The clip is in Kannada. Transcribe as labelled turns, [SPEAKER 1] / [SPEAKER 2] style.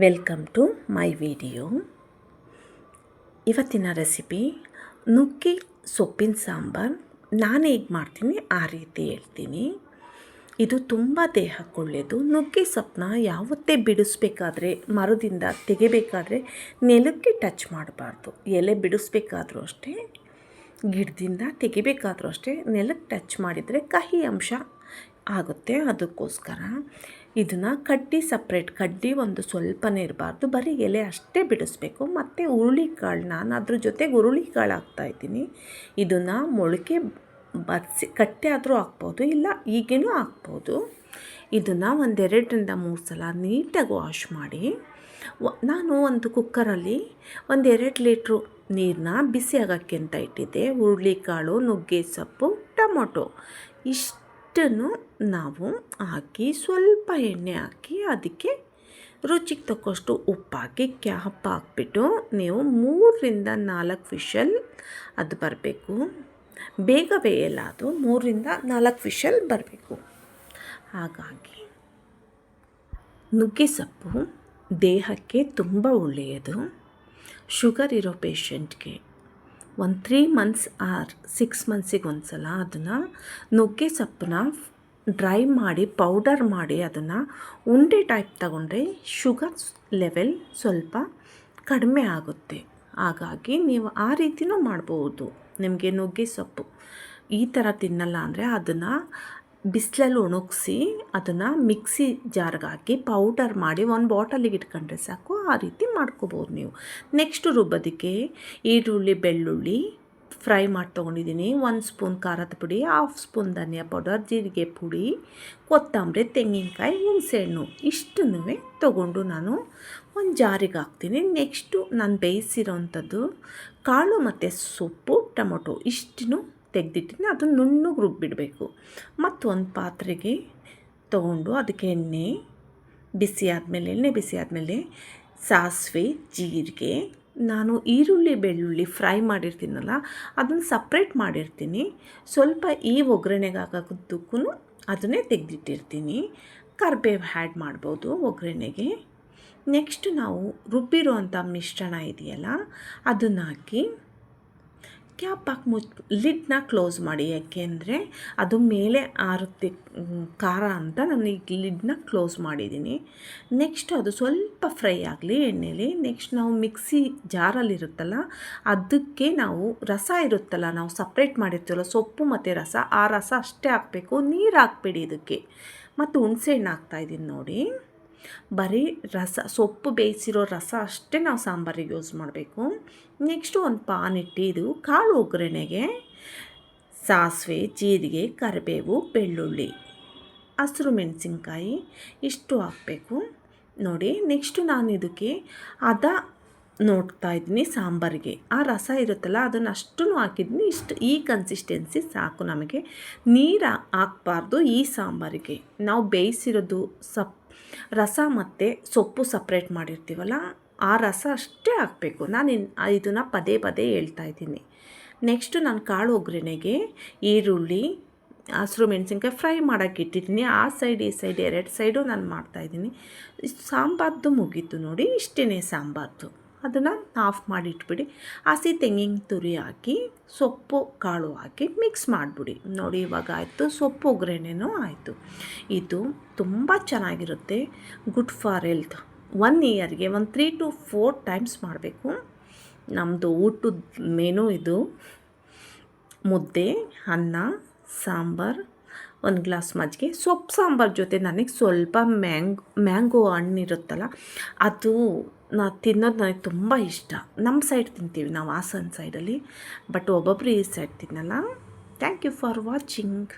[SPEAKER 1] Welcome to my video. ಇವತ್ತಿನ ರೆಸಿಪಿ ನುಗ್ಗೆ ಸೊಪ್ಪಿನ ಸಾಂಬಾರು. ನಾನು ಹೇಗೆ ಮಾಡ್ತೀನಿ ಆ ರೀತಿ ಹೇಳ್ತೀನಿ. ಇದು ತುಂಬ ದೇಹಕ್ಕೆ ಒಳ್ಳೆಯದು. ನುಗ್ಗೆ ಸೊಪ್ಪನ್ನ ಯಾವತ್ತೇ ಬಿಡಿಸ್ಬೇಕಾದ್ರೆ, ಮರದಿಂದ ತೆಗಿಬೇಕಾದ್ರೆ ನೆಲಕ್ಕೆ ಟಚ್ ಮಾಡಬಾರ್ದು. ಎಲೆ ಬಿಡಿಸ್ಬೇಕಾದ್ರೂ ಅಷ್ಟೇ, ಗಿಡದಿಂದ ತೆಗಿಬೇಕಾದ್ರೂ ಅಷ್ಟೇ ನೆಲಕ್ಕೆ ಟಚ್ ಮಾಡಿದರೆ ಕಹಿ ಅಂಶ ಆಗುತ್ತೆ. ಅದಕ್ಕೋಸ್ಕರ ಇದನ್ನು ಕಡ್ಡಿ ಒಂದು ಸ್ವಲ್ಪನೇ ಇರಬಾರ್ದು, ಬರೀ ಎಲೆ ಅಷ್ಟೇ ಬಿಡಿಸ್ಬೇಕು. ಮತ್ತು ಹುರುಳಿಕಾಳು, ನಾನು ಅದ್ರ ಜೊತೆಗೆ ಹುರುಳಿಕಾಳು ಹಾಕ್ತಾಯಿದ್ದೀನಿ. ಇದನ್ನು ಮೊಳಕೆ ಬರಿಸಿ ಕಟ್ಟೆ ಆದರೂ ಹಾಕ್ಬೋದು, ಇಲ್ಲ ಈಗೇನೂ ಹಾಕ್ಬೋದು. ಇದನ್ನು 2-3 ಸಲ ನೀಟಾಗಿ ವಾಶ್ ಮಾಡಿ, ನಾನು ಒಂದು ಕುಕ್ಕರಲ್ಲಿ 2 ಲೀಟ್ರು ನೀರನ್ನ ಬಿಸಿ ಆಗೋಕ್ಕೆ ಅಂತ ಇಟ್ಟಿದ್ದೆ. ಹುರುಳಿಕಾಳು, ನುಗ್ಗೆ ಸೊಪ್ಪು, ಟೊಮೊಟೊ ಇಷ್ಟನ್ನು ನಾವು ಹಾಕಿ, ಸ್ವಲ್ಪ ಎಣ್ಣೆ ಹಾಕಿ, ಅದಕ್ಕೆ ರುಚಿಗೆ ತಕ್ಕಷ್ಟು ಉಪ್ಪು ಹಾಕಿ, ಕ್ಯಾಪ್ ಹಾಕ್ಬಿಟ್ಟು ನೀವು 3-4 ವಿಷಲ್ ಅದು ಬರಬೇಕು. ಬೇಗ ಬೇಯಲ್ಲ, ಅದು 3-4 ವಿಷಲ್ ಬರಬೇಕು. ಹಾಗಾಗಿ ನುಗ್ಗೆ ಸೊಪ್ಪು ದೇಹಕ್ಕೆ ತುಂಬ ಒಳ್ಳೆಯದು. ಶುಗರ್ ಇರೋ ಪೇಷಂಟ್ಗೆ 3 ಮಂತ್ಸ್ ಆರ್ 6 ಮಂತ್ಸಿಗೆ ಒಂದು ಸಲ ಅದನ್ನು ನುಗ್ಗೆ ಸೊಪ್ಪನ್ನ ಡ್ರೈ ಮಾಡಿ ಪೌಡರ್ ಮಾಡಿ ಅದನ್ನು ಉಂಡೆ ಟೈಪ್ ತಗೊಂಡ್ರೆ ಶುಗರ್ ಲೆವೆಲ್ ಸ್ವಲ್ಪ ಕಡಿಮೆ ಆಗುತ್ತೆ. ಹಾಗಾಗಿ ನೀವು ಆ ರೀತಿಯೂ ಮಾಡ್ಬೋದು. ನಿಮಗೆ ನುಗ್ಗೆ ಸೊಪ್ಪು ಈ ಥರ ತಿನ್ನಲ್ಲ ಅಂದರೆ ಅದನ್ನು ಬಿಸಿಲಲ್ಲಿ ಒಣಗಿಸಿ ಅದನ್ನು ಮಿಕ್ಸಿ ಜಾರ್ಗೆ ಹಾಕಿ ಪೌಡರ್ ಮಾಡಿ ಒಂದು ಬಾಟಲಿಗೆ ಇಟ್ಕೊಂಡ್ರೆ ಸಾಕು. ಆ ರೀತಿ ಮಾಡ್ಕೋಬೋದು ನೀವು. ನೆಕ್ಸ್ಟು ರುಬ್ಬೋದಕ್ಕೆ ಈರುಳ್ಳಿ, ಬೆಳ್ಳುಳ್ಳಿ ಫ್ರೈ ಮಾಡಿ ತೊಗೊಂಡಿದ್ದೀನಿ. 1 ಸ್ಪೂನ್ ಖಾರದ ಪುಡಿ, 1/2 ಸ್ಪೂನ್ ಧನಿಯಾ ಪೌಡರ್, ಜೀರಿಗೆ ಪುಡಿ, ಕೊತ್ತಂಬರಿ, ತೆಂಗಿನಕಾಯಿ, ಹುಣಸೆಹಣ್ಣು ಇಷ್ಟನ್ನೂ ತೊಗೊಂಡು ನಾನು ಒಂದು ಜಾರಿಗೆ ಹಾಕ್ತೀನಿ. ನೆಕ್ಸ್ಟು ನಾನು ಬೇಯಿಸಿರೋವಂಥದ್ದು ಕಾಳು ಮತ್ತು ಸೊಪ್ಪು, ಟೊಮೊಟೊ ಇಷ್ಟನ್ನು ತೆಗೆದಿಟ್ಟಿನಿ. ಅದನ್ನು ನುಣ್ಣಗೆ ರುಬ್ಬಿಡಬೇಕು. ಮತ್ತು ಒಂದು ಪಾತ್ರೆಗೆ ತೊಗೊಂಡು ಅದಕ್ಕೆ ಎಣ್ಣೆ ಬಿಸಿ ಆದಮೇಲೆ ಸಾಸಿವೆ, ಜೀರಿಗೆ, ನಾನು ಈರುಳ್ಳಿ, ಬೆಳ್ಳುಳ್ಳಿ ಫ್ರೈ ಮಾಡಿರ್ತೀನಲ್ಲ ಅದನ್ನು ಸಪ್ರೇಟ್ ಮಾಡಿರ್ತೀನಿ. ಸ್ವಲ್ಪ ಈ ಒಗ್ಗರಣೆಗೆ ಹಾಕೋದಕ್ಕೂ ಅದನ್ನೇ ತೆಗೆದಿಟ್ಟಿರ್ತೀನಿ. ಕರಿಬೇವು ಆ್ಯಡ್ ಮಾಡ್ಬೋದು ಒಗ್ಗರಣೆಗೆ. ನೆಕ್ಸ್ಟ್ ನಾವು ರುಬ್ಬಿರೋವಂಥ ಮಿಶ್ರಣ ಇದೆಯಲ್ಲ ಅದನ್ನು ಹಾಕಿ ಕ್ಯಾಪ್ ಹಾಕಿ ಲಿಡ್ನ ಕ್ಲೋಸ್ ಮಾಡಿ. ಯಾಕೆಂದರೆ ಅದು ಮೇಲೆ ಆರುತ್ತೆ ಖಾರ ಅಂತ ನಾನು ಈಗ ಲಿಡ್ನ ಕ್ಲೋಸ್ ಮಾಡಿದ್ದೀನಿ. ನೆಕ್ಸ್ಟ್ ಅದು ಸ್ವಲ್ಪ ಫ್ರೈ ಆಗಲಿ ಎಣ್ಣೆಲಿ. ನೆಕ್ಸ್ಟ್ ನಾವು ಮಿಕ್ಸಿ ಜಾರಲ್ಲಿರುತ್ತಲ್ಲ ಅದಕ್ಕೆ ನಾವು ರಸ ಇರುತ್ತಲ್ಲ, ನಾವು ಸಪ್ರೇಟ್ ಮಾಡಿರ್ತೀವಲ್ಲ ಸೊಪ್ಪು ಮತ್ತು ರಸ, ಆ ರಸ ಅಷ್ಟೇ ಹಾಕಬೇಕು. ನೀರು ಹಾಕ್ಬೇಡಿ ಇದಕ್ಕೆ. ಮತ್ತು ಹುಣಸೆಹಣ್ಣು ಹಾಕ್ತಾಯಿದ್ದೀನಿ ನೋಡಿ. ಬರೀ ರಸ, ಸೊಪ್ಪು ಬೇಯಿಸಿರೋ ರಸ ಅಷ್ಟೇ ನಾವು ಸಾಂಬಾರಿಗೆ ಯೂಸ್ ಮಾಡಬೇಕು. ನೆಕ್ಸ್ಟು ಒಂದು ಪಾನ್ ಇಟ್ಟು ಇದು ಕಾಳು ಒಗ್ಗರಣೆಗೆ ಸಾಸಿವೆ, ಜೀರಿಗೆ, ಕರಿಬೇವು, ಬೆಳ್ಳುಳ್ಳಿ, ಹಸಿರು ಮೆಣಸಿನ್ಕಾಯಿ ಇಷ್ಟು ಹಾಕಬೇಕು ನೋಡಿ. ನೆಕ್ಸ್ಟು ನಾನು ಇದಕ್ಕೆ ನೋಡ್ತಾ ಇದ್ದೀನಿ ಸಾಂಬಾರಿಗೆ. ಆ ರಸ ಇರುತ್ತಲ್ಲ ಅದನ್ನು ಅಷ್ಟೂ ಹಾಕಿದ್ದೀನಿ. ಈ ಕನ್ಸಿಸ್ಟೆನ್ಸಿ ಸಾಕು ನಮಗೆ. ನೀರು ಹಾಕಬಾರ್ದು ಈ ಸಾಂಬಾರಿಗೆ. ನಾವು ಬೇಯಿಸಿರೋದು ರಸ ಮತ್ತು ಸೊಪ್ಪು ಸಪ್ರೇಟ್ ಮಾಡಿರ್ತೀವಲ್ಲ ಆ ರಸ ಅಷ್ಟೇ ಹಾಕಬೇಕು. ನಾನು ಇದನ್ನು ಪದೇ ಹೇಳ್ತಾ ಇದ್ದೀನಿ. ನೆಕ್ಸ್ಟು ನಾನು ಕಾಳು ಒಗ್ಗರಣೆಗೆ ಈರುಳ್ಳಿ, ಹಸಿರು ಮೆಣಸಿನ್ಕಾಯಿ ಫ್ರೈ ಮಾಡೋಕ್ಕೆ ಇಟ್ಟಿದ್ದೀನಿ. ಆ ಸೈಡ್ ಈ ಸೈಡ್ 2 ಸೈಡು ನಾನು ಮಾಡ್ತಾಯಿದ್ದೀನಿ. ಸಾಂಬಾರ್ದು ಮುಗೀತು ನೋಡಿ. ಇಷ್ಟೇ ಸಾಂಬಾರ್ದು. ಅದನ್ನು ಆಫ್ ಮಾಡಿ ಇಟ್ಬಿಡಿ. ಹಸಿ ತೆಂಗಿನ ತುರಿ ಹಾಕಿ ಸೊಪ್ಪು ಕಾಳು ಹಾಕಿ ಮಿಕ್ಸ್ ಮಾಡಿಬಿಡಿ ನೋಡಿ. ಇವಾಗ ಆಯಿತು, ಸೊಪ್ಪು ಒಗ್ಗರಣೆನೂ ಆಯಿತು. ಇದು ತುಂಬ ಚೆನ್ನಾಗಿರುತ್ತೆ. Good for health. 1 ಇಯರ್ಗೆ 3 to 4 ಟೈಮ್ಸ್ ಮಾಡಬೇಕು. ನಮ್ಮದು ಊಟದ ಮೆನು ಇದು. ಮುದ್ದೆ, ಅನ್ನ, ಸಾಂಬಾರು, 1 ಗ್ಲಾಸ್ ಮಜ್ಜಿಗೆ. ಸೊಪ್ಪು ಸಾಂಬಾರು ಜೊತೆ ನನಗೆ ಸ್ವಲ್ಪ ಮ್ಯಾಂಗೋ ಹಣ್ಣಿರುತ್ತಲ್ಲ ಅದು ತಿನ್ನೋದು ನನಗೆ ತುಂಬ ಇಷ್ಟ. ನಮ್ಮ ಸೈಡ್ ತಿಂತೀವಿ ನಾವು, ಹಾಸನ ಸೈಡಲ್ಲಿ. ಬಟ್ ಒಬ್ಬೊಬ್ಬರು ಈ ಸೈಡ್ ತಿನ್ನಲ್ಲ. Thank you for watching.